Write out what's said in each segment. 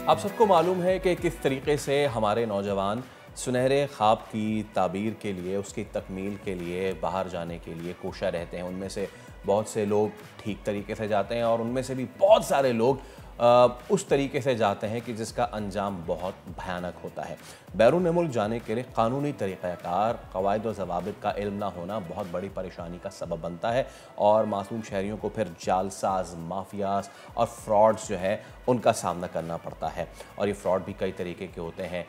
आप सबको मालूम है कि किस तरीके से हमारे नौजवान सुनहरे ख्वाब की ताबीर के लिए, उसकी तकमील के लिए बाहर जाने के लिए कोशा रहते हैं। उनमें से बहुत से लोग ठीक तरीके से जाते हैं और उनमें से भी बहुत सारे लोग उस तरीके से जाते हैं कि जिसका अंजाम बहुत भयानक होता है। बैरून मुल्क जाने के लिए कानूनी तरीक़ाकार, क़वाइद व ज़वाबित का इल्म ना होना बहुत बड़ी परेशानी का सबब बनता है और मासूम शहरियों को फिर जालसाज, माफियाज और फ्रॉड्स जो है उनका सामना करना पड़ता है। और ये फ्रॉड भी कई तरीके के होते हैं।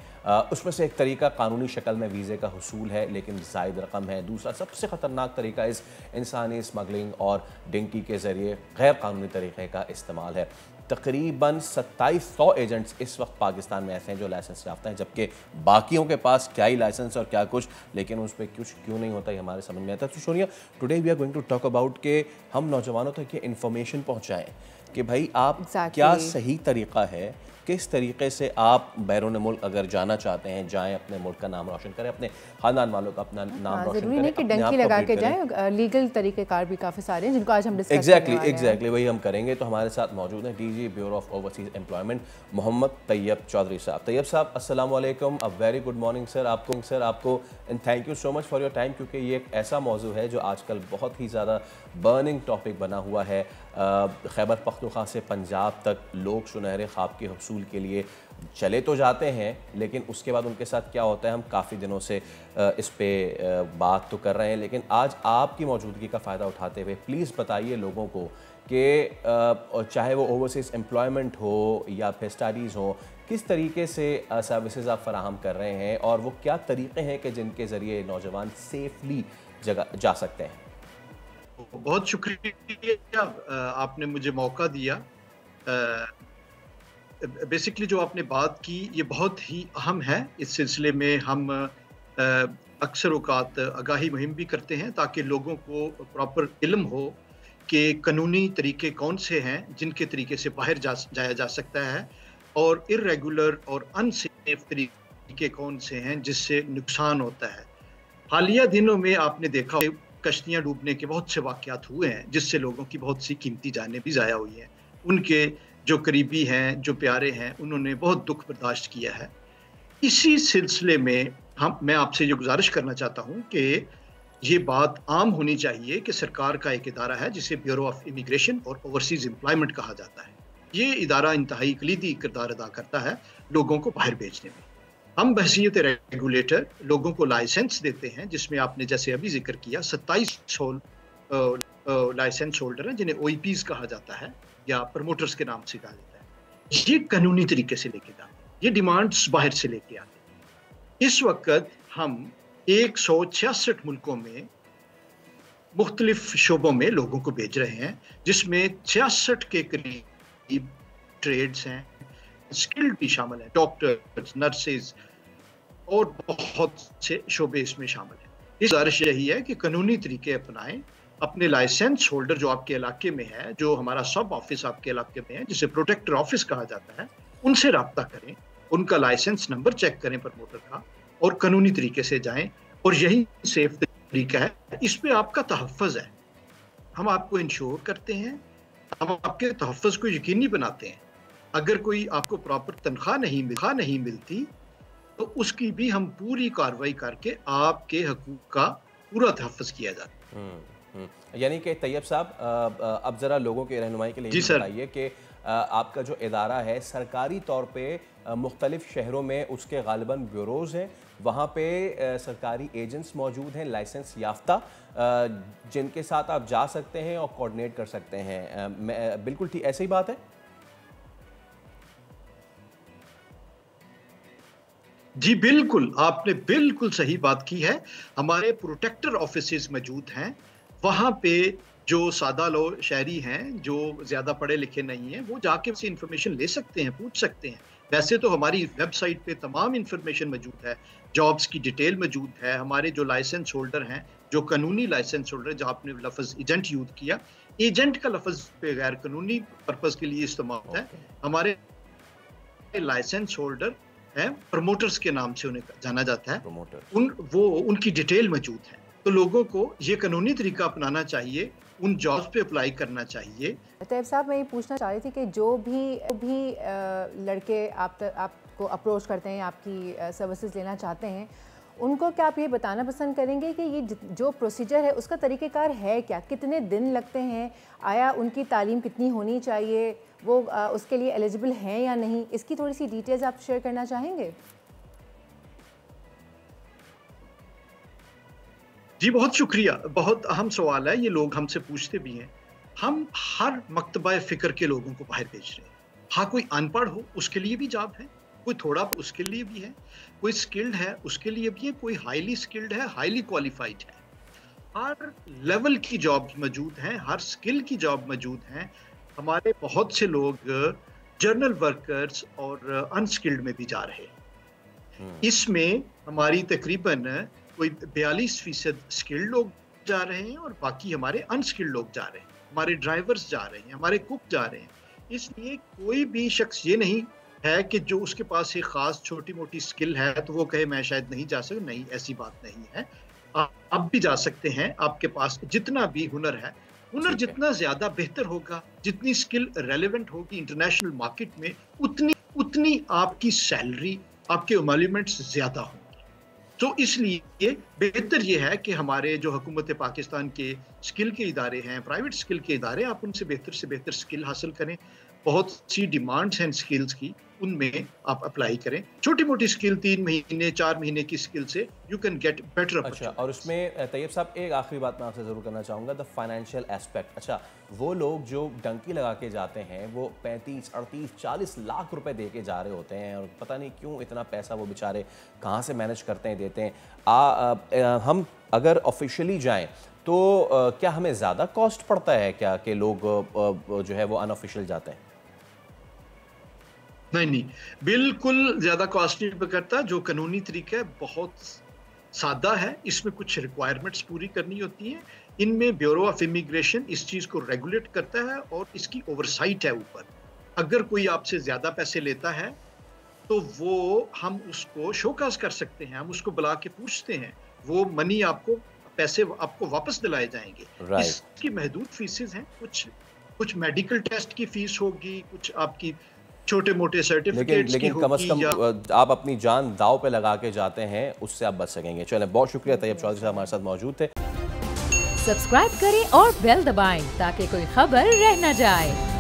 उसमें से एक तरीका कानूनी शक्ल में वीज़े का हुसूल है, लेकिन ज़ायद रकम है। दूसरा सबसे ख़तरनाक तरीका इस इंसानी स्मगलिंग और डिंकी के ज़रिए गैर कानूनी तरीक़े का इस्तेमाल है। तकरीबन 2700 एजेंट्स इस वक्त पाकिस्तान में ऐसे हैं जो लाइसेंस याफ्ता हैं, जबकि बाकियों के पास क्या ही लाइसेंस और क्या कुछ, लेकिन उस पर कुछ क्यों नहीं होता ये हमारे समझ में आता है। तो Sonia, today we are going to talk about कि हम नौजवानों तक ये इन्फॉर्मेशन पहुँचाएँ कि भाई आप क्या सही तरीका है, किस तरीके से आप बैरून मुल्क अगर जाना चाहते हैं जाएं, अपने मुल्क का नाम रोशन करें, अपने खानदान वालों का अपना नाम रोशन ज़रूरी करें, नहीं कि डंकी लगा के जाएं। लीगल तरीक़ेकार भी काफ़ी सारे हैं जिनको आज हम डिस्कस एग्जैक्टली वही हम करेंगे। तो हमारे साथ मौजूद हैं DG bureau of overseas employment Mohammad Tayyab Chaudhry साहब। तैयब साहब, अस्सलाम वालेकुम, a very good morning sir आपको and thank you so much for your time, क्योंकि ये एक ऐसा मौजू है जो आजकल बहुत ही ज़्यादा बर्निंग टॉपिक बना हुआ है। खैबर पख्तूनख्वा से पंजाब तक लोग सुनहरे ख्वाब के हसूल के लिए चले तो जाते हैं, लेकिन उसके बाद उनके साथ क्या होता है हम काफ़ी दिनों से इस पे बात तो कर रहे हैं। लेकिन आज आपकी मौजूदगी का फ़ायदा उठाते हुए प्लीज़ बताइए लोगों को कि चाहे वो ओवरसीज़ एम्प्लॉयमेंट हो या फिर स्टडीज़ हो, किस तरीके से सर्विसेज आप फराहम कर रहे हैं और वो क्या तरीक़े हैं कि जिनके ज़रिए नौजवान सेफली जगह जा सकते हैं। बहुत शुक्रिया, आपने मुझे मौका दिया। बेसिकली जो आपने बात की ये बहुत ही अहम है। इस सिलसिले में हम अक्सर औकात आगाही मुहिम भी करते हैं ताकि लोगों को प्रॉपर इल्म हो कि कानूनी तरीके कौन से हैं जिनके तरीके से बाहर जाया जा सकता है और इर्रेगुलर और अनसेफ तरीके कौन से हैं जिससे नुकसान होता है। हालिया दिनों में आपने देखा कश्तियां डूबने के बहुत से वाक़यात हुए हैं जिससे लोगों की बहुत सी कीमती जानें भी ज़ाया हुई हैं। उनके जो करीबी हैं, जो प्यारे हैं, उन्होंने बहुत दुख बर्दाश्त किया है। इसी सिलसिले में मैं आपसे ये गुजारिश करना चाहता हूँ कि ये बात आम होनी चाहिए कि सरकार का एक इदारा है जिसे ब्यूरो ऑफ इमिग्रेशन और ओवरसीज़ एम्प्लॉयमेंट कहा जाता है। ये इदारा इंतहाई कलीदी किरदार अदा करता है लोगों को बाहर भेजने में। हम बहसीयत रेगुलेटर लोगों को लाइसेंस देते हैं, जिसमें आपने जैसे अभी जिक्र किया 27 लाइसेंस होल्डर हैं जिन्हें OEPs कहा जाता है या प्रमोटर्स के नाम से कहा जाता है। ये कानूनी तरीके से लेके जाते हैं, ये डिमांड्स बाहर से लेके आते हैं। इस वक्त हम 166 मुल्कों में मुख्तलिफ शोबों में लोगों को भेज रहे हैं, जिसमें 66 के करीब ट्रेड्स हैं, स्किल्ड भी शामिल हैं, डॉक्टर्स, नर्सेज और बहुत से शोबे इसमें शामिल हैं। इस गुजारिश यही है कि कानूनी तरीके अपनाएं, अपने लाइसेंस होल्डर जो आपके इलाके में है, जो हमारा सब ऑफिस आपके इलाके में है जिसे प्रोटेक्टर ऑफिस कहा जाता है, उनसे रब्ता करें, उनका लाइसेंस नंबर चेक करें प्रमोटर का और कानूनी तरीके से जाएं। और यही सेफ तरीका है, इस पे आपका तहफ़्फ़ुज़ है। हम आपको इंश्योर करते हैं, हम आपके तहफ़्फ़ुज़ को यकीनी बनाते हैं। अगर कोई आपको प्रॉपर तनख्वाह नहीं मिलती तो उसकी भी हम पूरी कार्रवाई करके आपके हकूक़ का पूरा तहफ़्फ़ुज़ किया जाता है। यानी कि तैयब साहब, अब ज़रा लोगों के रहनुमाई के लिए बताइए कि आपका जो इदारा है सरकारी तौर पे मुख्तलिफ शहरों में उसके गालिबन ब्यूरोज़ हैं, वहाँ पे सरकारी एजेंट्स मौजूद हैं लाइसेंस याफ्ता, जिनके साथ आप जा सकते हैं और कोऑर्डिनेट कर सकते हैं। बिल्कुल ठीक ऐसी ही बात है? जी बिल्कुल, आपने बिल्कुल सही बात की है। हमारे प्रोटेक्टर ऑफिसेज मौजूद हैं, वहाँ पे जो सादा लोग शहरी हैं, जो ज़्यादा पढ़े लिखे नहीं हैं, वो जाके उससे इन्फॉर्मेशन ले सकते हैं, पूछ सकते हैं। वैसे तो हमारी वेबसाइट पे तमाम इन्फॉर्मेशन मौजूद है, जॉब्स की डिटेल मौजूद है। हमारे जो लाइसेंस होल्डर हैं, जो कानूनी लाइसेंस होल्डर, जो आपने लफ्ज़ एजेंट यूज़ किया, एजेंट का लफ्ज़ पे गैर कानूनी पर्पज़ के लिए इस्तेमाल है। हमारे लाइसेंस होल्डर हैं, प्रमोटर्स के नाम से उन्हें जाना जाता है। उनकी डिटेल मौजूद है। तो लोगों को ये कानूनी तरीका अपनाना चाहिए, उन जॉब्स पे अप्लाई करना चाहिए। तैयब साहब, मैं ये पूछना चाह रही थी कि जो भी लड़के आपको अप्रोच करते हैं, आपकी सर्विसेज लेना चाहते हैं, उनको क्या आप ये बताना पसंद करेंगे कि ये जो प्रोसीजर है उसका तरीक़ेकार है क्या? कितने दिन लगते हैं? आया उनकी तालीम कितनी होनी चाहिए? वो उसके लिए एलिजिबल हैं या नहीं? इसकी थोड़ी सी डिटेल्स आप शेयर करना चाहेंगे? जी, बहुत शुक्रिया। बहुत अहम सवाल है, ये लोग हमसे पूछते भी हैं। हम हर मकतबा फ़िक्र के लोगों को बाहर भेज रहे हैं। हाँ, कोई अनपढ़ हो उसके लिए भी जॉब है, कोई थोड़ा उसके लिए भी है, कोई स्किल्ड है उसके लिए भी है, कोई हाईली स्किल्ड है, हाईली क्वालिफाइड है। हर लेवल की जॉब्स मौजूद हैं, हर स्किल की जॉब मौजूद हैं। हमारे बहुत से लोग जर्नल वर्कर्स और अनस्किल्ड में भी जा रहे हैं। इसमें हमारी तकरीबन कोई 42% स्किल्ड लोग जा रहे हैं और बाकी हमारे अनस्किल्ड लोग जा रहे हैं। हमारे ड्राइवर्स जा रहे हैं, हमारे कुक जा रहे हैं। इसलिए कोई भी शख्स ये नहीं है कि जो उसके पास एक ख़ास छोटी मोटी स्किल है तो वो कहे मैं शायद नहीं जा सकता। नहीं, ऐसी बात नहीं है। आप भी जा सकते हैं। आपके पास जितना भी हुनर है, हुनर जितना ज़्यादा बेहतर होगा, जितनी स्किल रेलेवेंट होगी इंटरनेशनल मार्केट में, उतनी आपकी सैलरी, आपके एमोल्यूमेंट्स ज़्यादा होंगे। तो इसलिए बेहतर ये है कि हमारे जो हुकूमत पाकिस्तान के स्किल के इदारे हैं, प्राइवेट स्किल के इदारे, आप उनसे बेहतर से बेहतर स्किल हासिल करें। बहुत सी डिमांड्स हैं स्किल्स की, उनमें आप अप्लाई करें। छोटी मोटी स्किल 3 महीने 4 महीने की स्किल से यू कैन गेट बेटर। अच्छा, और उसमें तैयब साहब एक आखिरी बात मैं आपसे ज़रूर करना चाहूँगा, द फाइनेंशियल एस्पेक्ट। अच्छा, वो लोग जो डंकी लगा के जाते हैं वो 35, 38, 40 लाख रुपए दे के जा रहे होते हैं और पता नहीं क्यों इतना पैसा वो बेचारे कहाँ से मैनेज करते हैं, देते हैं। हम अगर ऑफिशियली जाएँ तो क्या हमें ज़्यादा कॉस्ट पड़ता है क्या कि लोग जो है वो अनऑफिशियल जाते हैं? नहीं, बिल्कुल ज़्यादा कॉस्ट नहीं करता। जो कानूनी तरीका है बहुत सादा है। इसमें कुछ रिक्वायरमेंट्स पूरी करनी होती हैं। इनमें ब्यूरो ऑफ इमिग्रेशन इस चीज़ को रेगुलेट करता है और इसकी ओवरसाइट है ऊपर। अगर कोई आपसे ज़्यादा पैसे लेता है तो वो हम उसको शोकाज कर सकते हैं, हम उसको बुला के पूछते हैं। वो मनी पैसे आपको वापस दिलाए जाएंगे। इसकी महदूद फीसेस हैं। कुछ मेडिकल टेस्ट की फीस होगी, कुछ आपकी छोटे मोटे सर्टिफिकेट्स लेकिन कम से कम आप अपनी जान दाव पे लगा के जाते हैं, उससे आप बच सकेंगे। चलें, बहुत शुक्रिया। तैयब चौधरी साहब हमारे साथ मौजूद थे। सब्सक्राइब करें और बेल दबाएं ताकि कोई खबर रह न जाए।